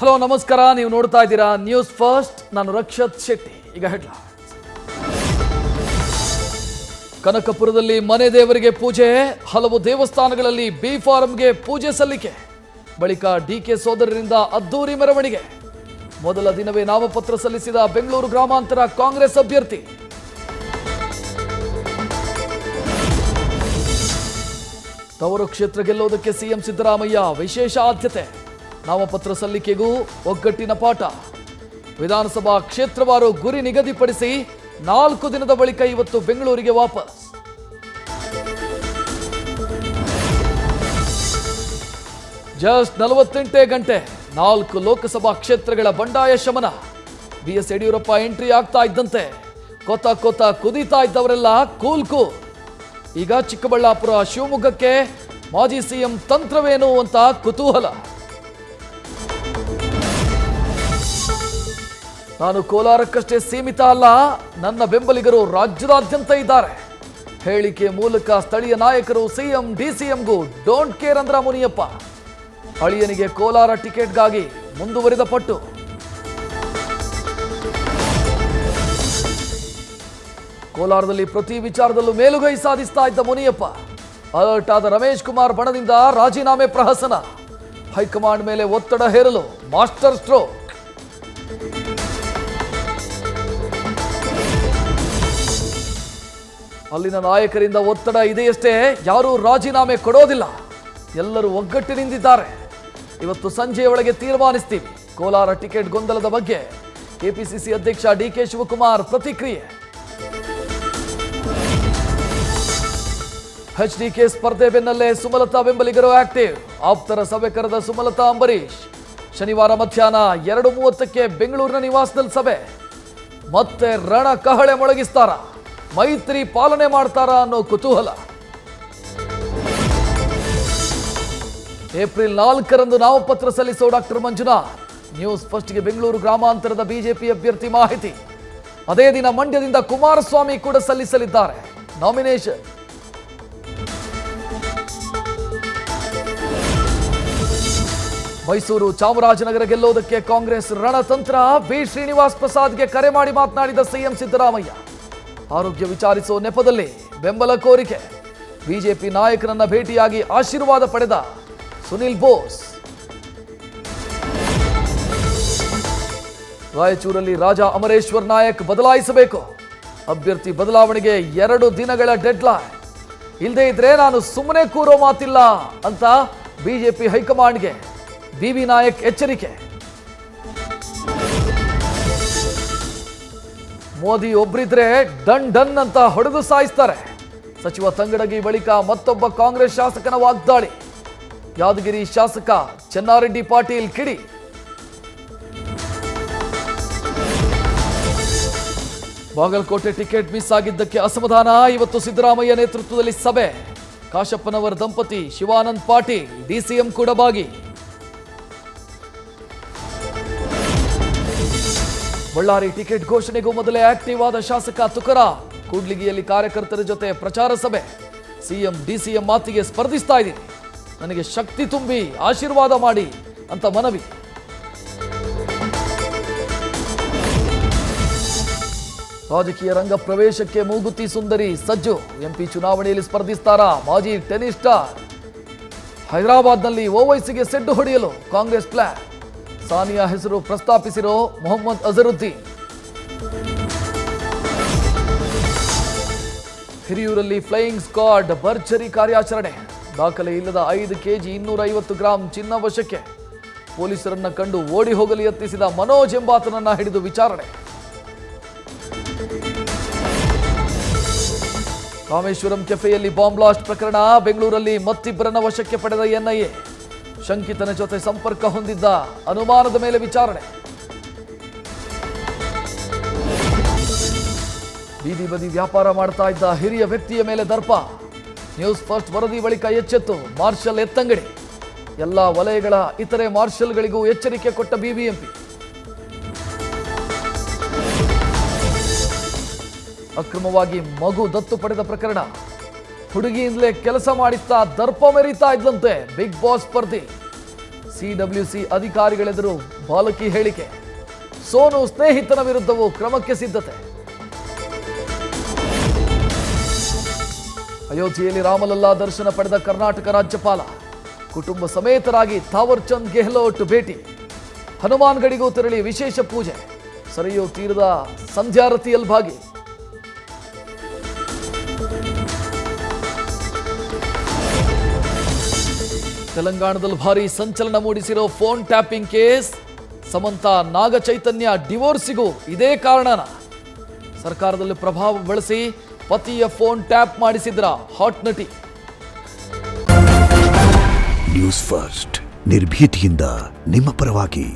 Hello ನಮಸ್ಕಾರ, ನೀವು ನೋಡ್ತಾ ಇದ್ದೀರಾ ನ್ಯೂಸ್ ಫಸ್ಟ್. ನಾನು ರಕ್ಷತ್ ಶೆಟ್ಟಿ. ಈಗ ಹೆಡ್ಲೈನ್ಸ್. ಕನಕಪುರದಲ್ಲಿ ಮನೆ ದೇವರಿಗೆ ಪೂಜೆ, ಹಲವು ದೇವಸ್ಥಾನಗಳಲ್ಲಿ ಬಿ ಫಾರಂಗೆ ಪೂಜೆ ಸಲ್ಲಿಕೆ, ಬಳಿಕ ಡಿಕೆ ಸೋದರರಿಂದ ಅದ್ದೂರಿ ಮೆರವಣಿಗೆ. ಮೊದಲ ದಿನವೇ ನಾಮಪತ್ರ ಸಲ್ಲಿಸಿದ ಬೆಂಗಳೂರು ಗ್ರಾಮಾಂತರ ಕಾಂಗ್ರೆಸ್ ಅಭ್ಯರ್ಥಿ. ತವರು ಕ್ಷೇತ್ರ ಗೆಲ್ಲೋದಕ್ಕೆ ಸಿಎಂ ಸಿದ್ದರಾಮಯ್ಯ ವಿಶೇಷ ಆದ್ಯತೆ, ನಾಮಪತ್ರ ಸಲ್ಲಿಕೆಗೂ ಒಗ್ಗಟ್ಟಿನ ಪಾಠ. ವಿಧಾನಸಭಾ ಕ್ಷೇತ್ರವಾರು ಗುರಿ ನಿಗದಿಪಡಿಸಿ 4 ದಿನದ ಬಳಿಕ ಇವತ್ತು ಬೆಂಗಳೂರಿಗೆ ವಾಪಸ್. ಜಸ್ಟ್ 48 ಗಂಟೆ 4 ಲೋಕಸಭಾ ಕ್ಷೇತ್ರಗಳ ಬಂಡಾಯ ಶಮನ. ಬಿಎಸ್ ಯಡಿಯೂರಪ್ಪ ಎಂಟ್ರಿ ಆಗ್ತಾ ಇದ್ದಂತೆ ಕೊತ ಕುದೀತಾ ಇದ್ದವರೆಲ್ಲ ಕೂಲ್. ಈಗ ಚಿಕ್ಕಬಳ್ಳಾಪುರ ಶಿವಮೊಗ್ಗಕ್ಕೆ ಮಾಜಿ ಸಿಎಂ ತಂತ್ರವೇನು ಅಂತ ಕುತೂಹಲ. ನಾನು ಕೋಲಾರಕ್ಕಷ್ಟೇ ಸೀಮಿತ ಅಲ್ಲ, ನನ್ನ ಬೆಂಬಲಿಗರು ರಾಜ್ಯದಾದ್ಯಂತ ಇದ್ದಾರೆ. ಹೇಳಿಕೆ ಮೂಲಕ ಸ್ಥಳೀಯ ನಾಯಕರು ಸಿಎಂ ಡಿಸಿಎಂಗೂ ಡೋಂಟ್ ಕೇರ್ ಅಂದ್ರ ಮುನಿಯಪ್ಪ. ಅಳಿಯನಿಗೆ ಕೋಲಾರ ಟಿಕೆಟ್ಗಾಗಿ ಮುಂದುವರಿದ ಪಟ್ಟು. ಕೋಲಾರದಲ್ಲಿ ಪ್ರತಿ ವಿಚಾರದಲ್ಲೂ ಮೇಲುಗೈ ಸಾಧಿಸ್ತಾ ಇದ್ದ ಮುನಿಯಪ್ಪ. ಅಲರ್ಟ್ ಆದ ರಮೇಶ್ ಕುಮಾರ್ ಬಣದಿಂದ ರಾಜೀನಾಮೆ ಪ್ರಹಸನ. ಹೈಕಮಾಂಡ್ ಮೇಲೆ ಒತ್ತಡ ಹೇರಲು ಮಾಸ್ಟರ್ ಸ್ಟ್ರೋಕ್. ಅಲ್ಲಿನ ನಾಯಕರಿಂದ ಒತ್ತಡ ಇದೆಯಷ್ಟೇ, ಯಾರೂ ರಾಜೀನಾಮೆ ಕೊಡೋದಿಲ್ಲ. ಎಲ್ಲರೂ ಒಗ್ಗಟ್ಟಿನಿಂದಿದ್ದಾರೆ. ಇವತ್ತು ಸಂಜೆಯೊಳಗೆ ತೀರ್ಮಾನಿಸ್ತೀವಿ. ಕೋಲಾರ ಟಿಕೆಟ್ ಗೊಂದಲದ ಬಗ್ಗೆ ಕೆಪಿಸಿಸಿ ಅಧ್ಯಕ್ಷ ಡಿಕೆ ಶಿವಕುಮಾರ್ ಪ್ರತಿಕ್ರಿಯೆ. ಎಚ್ಡಿಕೆ ಸ್ಪರ್ಧೆ ಬೆನ್ನಲ್ಲೇ ಸುಮಲತಾ ಬೆಂಬಲಿಗರು ಆಕ್ಟಿವ್. ಆಪ್ತರ ಸಭೆ ಕರೆದ ಸುಮಲತಾ ಅಂಬರೀಶ್. ಶನಿವಾರ ಮಧ್ಯಾಹ್ನ 2:30ಕ್ಕೆ ಬೆಂಗಳೂರಿನ ನಿವಾಸದಲ್ಲಿ ಸಭೆ. ಮತ್ತೆ ರಣ ಕಹಳೆ ಮೊಳಗಿಸ್ತಾರ, ಮೈತ್ರಿ ಪಾಲನೆ ಮಾಡ್ತಾರಾ ಅನ್ನೋ ಕುತೂಹಲ. ಏಪ್ರಿಲ್ 4ರಂದು ನಾಮಪತ್ರ ಸಲ್ಲಿಸೋ ಡಾಕ್ಟರ್ ಮಂಜುನಾಥ್. ನ್ಯೂಸ್ ಫಸ್ಟ್ಗೆ ಬೆಂಗಳೂರು ಗ್ರಾಮಾಂತರದ ಬಿಜೆಪಿ ಅಭ್ಯರ್ಥಿ ಮಾಹಿತಿ. ಅದೇ ದಿನ ಮಂಡ್ಯದಿಂದ ಕುಮಾರಸ್ವಾಮಿ ಕೂಡ ಸಲ್ಲಿಸಲಿದ್ದಾರೆ ನಾಮಿನೇಷನ್. ಮೈಸೂರು ಚಾಮರಾಜನಗರ ಗೆಲ್ಲೋದಕ್ಕೆ ಕಾಂಗ್ರೆಸ್ ರಣತಂತ್ರ. ಬಿ ಶ್ರೀನಿವಾಸ್ ಪ್ರಸಾದ್ಗೆ ಕರೆ ಮಾಡಿ ಮಾತನಾಡಿದ ಸಿಎಂ ಸಿದ್ದರಾಮಯ್ಯ. ಆರೋಗ್ಯ ವಿಚಾರಿಸುವ ನೆಪದಲ್ಲಿ ಬೆಂಬಲ ಕೋರಿಕೆ. ಬಿಜೆಪಿ ನಾಯಕರನ್ನ ಭೇಟಿಯಾಗಿ ಆಶೀರ್ವಾದ ಪಡೆದ ಸುನಿಲ್ ಬೋಸ್. ರಾಯಚೂರಲ್ಲಿ ರಾಜಾ ಅಮರೇಶ್ವರ್ ನಾಯಕ್ ಬದಲಾಯಿಸಬೇಕು. ಅಭ್ಯರ್ಥಿ ಬದಲಾವಣೆಗೆ 2 ದಿನಗಳ ಡೆಡ್ಲೈನ್. ಇಲ್ಲದೇ ಇದ್ರೆ ನಾನು ಸುಮ್ಮನೆ ಕೂರೋ ಮಾತಿಲ್ಲ ಅಂತ ಬಿಜೆಪಿ ಹೈಕಮಾಂಡ್ಗೆ ಬಿವಿ ನಾಯಕ್ ಎಚ್ಚರಿಕೆ. ಮೋದಿ ಒಬ್ರಿದ್ರೆ ಡನ್ ಅಂತ ಹೊಡೆದು ಸಾಯಿಸ್ತಾರೆ. ಸಚಿವ ತಂಗಡಗಿ ಬಳಿಕ ಮತ್ತೊಬ್ಬ ಕಾಂಗ್ರೆಸ್ ಶಾಸಕನ ವಾಗ್ದಾಳಿ. ಯಾದಗಿರಿ ಶಾಸಕ ಚೆನ್ನಾರೆಡ್ಡಿ ಪಾಟೀಲ್ ಕಿಡಿ. ಬಾಗಲಕೋಟೆ ಟಿಕೆಟ್ ಮಿಸ್ ಆಗಿದ್ದಕ್ಕೆ ಅಸಮಾಧಾನ. ಇವತ್ತು ಸಿದ್ದರಾಮಯ್ಯ ನೇತೃತ್ವದಲ್ಲಿ ಸಭೆ. ಕಾಶಪ್ಪನವರ ದಂಪತಿ ಶಿವಾನಂದ್ ಪಾಟೀಲ್ ಡಿಸಿಎಂ ಕೂಡ ಭಾಗಿ. ಬಳ್ಳಾರಿ ಟಿಕೆಟ್ ಘೋಷಣೆಗೂ ಮೊದಲೇ ಆಕ್ಟಿವ್ ಆದ ಶಾಸಕ ತುಕಾರಾಂ. ಕೂಡ್ಲಿಗಿಯಲ್ಲಿ ಕಾರ್ಯಕರ್ತರ ಜೊತೆ ಪ್ರಚಾರ ಸಭೆ. ಸಿಎಂ ಡಿಸಿಎಂ ಮಾತಿಗೆ ಸ್ಪರ್ಧಿಸ್ತಾ ಇದ್ದೀನಿ, ನನಗೆ ಶಕ್ತಿ ತುಂಬಿ ಆಶೀರ್ವಾದ ಮಾಡಿ ಅಂತ ಮನವಿ. ರಾಜಕೀಯ ರಂಗ ಪ್ರವೇಶಕ್ಕೆ ಮೂಗುತಿ ಸುಂದರಿ ಸಜ್ಜು. ಎಂಪಿ ಚುನಾವಣೆಯಲ್ಲಿ ಸ್ಪರ್ಧಿಸ್ತಾರಾ ಮಾಜಿ ಟೆನ್ನಿಸ್ ಸ್ಟಾರ್. ಹೈದರಾಬಾದ್ನಲ್ಲಿ ಓವೈಸಿಗೆ ಸೆಡ್ಡು ಹೊಡೆಯಲು ಕಾಂಗ್ರೆಸ್ ಪ್ಲಾನ್. ಸಾನಿಯಾ ಹೆಸರು ಪ್ರಸ್ತಾಪಿಸಿರೋ ಮೊಹಮ್ಮದ್ ಅಜರುದ್ದೀನ್. ಹಿರಿಯೂರಲ್ಲಿ ಫ್ಲೈಯಿಂಗ್ ಸ್ಕ್ವಾಡ್ ಭರ್ಜರಿ ಕಾರ್ಯಾಚರಣೆ. ದಾಖಲೆ ಇಲ್ಲದ 5 ಕೆಜಿ 250 ಗ್ರಾಂ ಚಿನ್ನ ವಶಕ್ಕೆ. ಪೊಲೀಸರನ್ನ ಕಂಡು ಓಡಿ ಹೋಗಲು ಯತ್ನಿಸಿದ ಮನೋಜ್ ಎಂಬಾತನನ್ನ ಹಿಡಿದು ವಿಚಾರಣೆ. ರಾಮೇಶ್ವರಂ ಕೆಫೆಯಲ್ಲಿ ಬಾಂಬ್ ಬ್ಲಾಸ್ಟ್ ಪ್ರಕರಣ. ಬೆಂಗಳೂರಲ್ಲಿ ಮತ್ತಿಬ್ಬರನ್ನ ವಶಕ್ಕೆ ಪಡೆದ ಎನ್ಐಎ. ಶಂಕಿತನ ಜೊತೆ ಸಂಪರ್ಕ ಹೊಂದಿದ್ದ ಅನುಮಾನದ ಮೇಲೆ ವಿಚಾರಣೆ. ಬೀದಿ ಬದಿ ವ್ಯಾಪಾರ ಮಾಡ್ತಾ ಇದ್ದ ಹಿರಿಯ ವ್ಯಕ್ತಿಯ ಮೇಲೆ ದರ್ಪ. ನ್ಯೂಸ್ ಫಸ್ಟ್ ವರದಿ ಬಳಿಕ ಎಚ್ಚೆತ್ತು ಮಾರ್ಷಲ್ ಎತ್ತಂಗಡಿ. ಎಲ್ಲ ವಲಯಗಳ ಇತರೆ ಮಾರ್ಷಲ್ಗಳಿಗೂ ಎಚ್ಚರಿಕೆ ಕೊಟ್ಟ ಬಿಬಿಎಂಪಿ. ಅಕ್ರಮವಾಗಿ ಮಗು ದತ್ತು ಪಡೆದ ಪ್ರಕರಣ. ಹುಡುಗಿಯಿಂದಲೇ ಕೆಲಸ ಮಾಡಿಸ್ತಾ ದರ್ಪ ಮೆರೀತಾ ಇದ್ದಂತೆ ಬಿಗ್ ಬಾಸ್ ಸ್ಪರ್ಧಿ. ಸಿಡಬ್ಲ್ಯೂಸಿ ಅಧಿಕಾರಿಗಳೆದುರು ಬಾಲಕಿ ಹೇಳಿಕೆ. ಸೋನು ಸ್ನೇಹಿತನ ವಿರುದ್ಧವೂ ಕ್ರಮಕ್ಕೆ ಸಿದ್ಧತೆ. ಅಯೋಧ್ಯೆಯಲ್ಲಿ ರಾಮಲಲ್ಲಾ ದರ್ಶನ ಪಡೆದ ಕರ್ನಾಟಕ ರಾಜ್ಯಪಾಲ. ಕುಟುಂಬ ಸಮೇತರಾಗಿ ಥಾವರ್ ಚಂದ್ ಗೆಹ್ಲೋಟ್ ಭೇಟಿ. ಹನುಮಾನ್ ಗಡಿಗೂ ತೆರಳಿ ವಿಶೇಷ ಪೂಜೆ. ಸರಿಯೂ ತೀರದ ಸಂಧ್ಯಾರತಿಯಲ್ಲಿ ಭಾಗಿ. ತೆಲಂಗಾಣದಲ್ಲಿ ಭಾರಿ ಸಂಚಲನ ಮೂಡಿಸಿರೋ phone tapping case. Samantha Naga Chaitanya ಡಿವೋರ್ಸಿಗೂ ಇದೇ ಕಾರಣನ? ಸರ್ಕಾರದಲ್ಲಿ ಪ್ರಭಾವ ಬಳಸಿ ಪತಿಯ ಫೋನ್ ಟ್ಯಾಪ್ ಮಾಡಿಸಿದ್ರ ಹಾಟ್ ನಟಿ. ನ್ಯೂಸ್ ಫಸ್ಟ್ ನಿರ್ಭೀತಿಯಿಂದ ನಿಮ್ಮ ಪರವಾಗಿ.